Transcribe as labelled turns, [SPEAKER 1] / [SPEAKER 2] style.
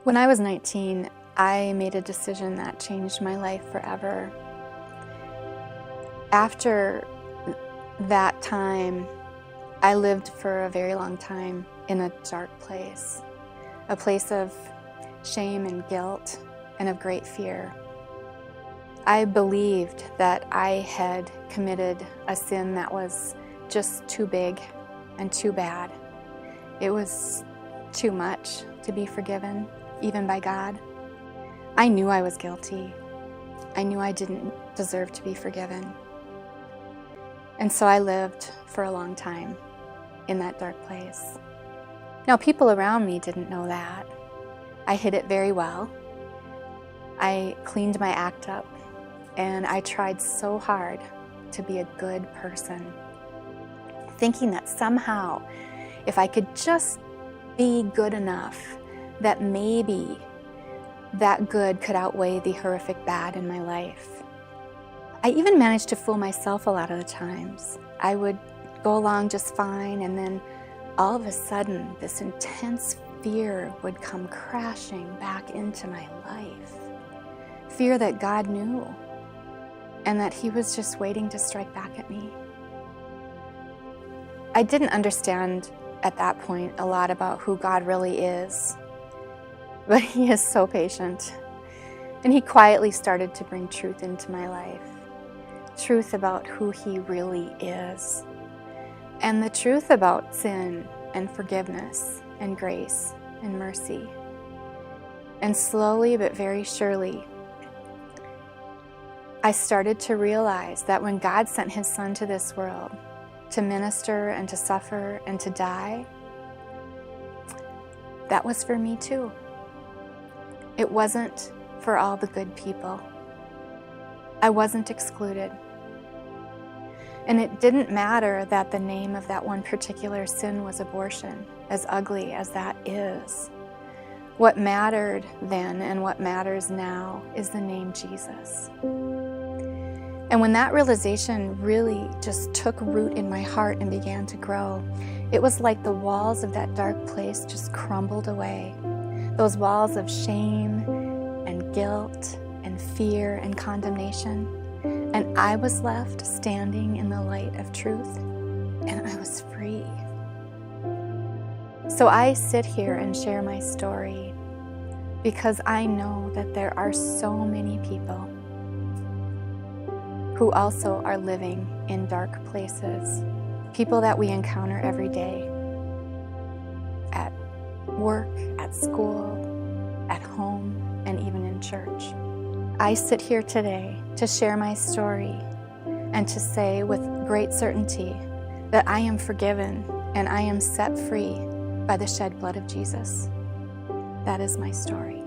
[SPEAKER 1] When I was 19, I made a decision that changed my life forever. After that time, I lived for a very long time in a dark place, a place of shame and guilt and of great fear. I believed that I had committed a sin that was just too big and too bad. It was too much to be forgiven, even by God. I knew I was guilty. I knew I didn't deserve to be forgiven. And so I lived for a long time in that dark place. Now, people around me didn't know that. I hid it very well. I cleaned my act up, and I tried so hard to be a good person, thinking that somehow, if I could just be good enough, that maybe that good could outweigh the horrific bad in my life. I even managed to fool myself a lot of the times. I would go along just fine, and then all of a sudden, this intense fear would come crashing back into my life. Fear that God knew, and that He was just waiting to strike back at me. I didn't understand at that point a lot about who God really is, but He is so patient. And He quietly started to bring truth into my life. Truth about who He really is. And the truth about sin and forgiveness and grace and mercy. And slowly but very surely, I started to realize that when God sent His Son to this world to minister and to suffer and to die, that was for me too. It wasn't for all the good people. I wasn't excluded. And it didn't matter that the name of that one particular sin was abortion, as ugly as that is. What mattered then and what matters now is the name Jesus. And when that realization really just took root in my heart and began to grow, it was like the walls of that dark place just crumbled away. Those walls of shame and guilt and fear and condemnation. And I was left standing in the light of truth, and I was free. So I sit here and share my story because I know that there are so many people who also are living in dark places, people that we encounter every day, at work, at school, at home, and even in church. I sit here today to share my story and to say with great certainty that I am forgiven and I am set free by the shed blood of Jesus. That is my story.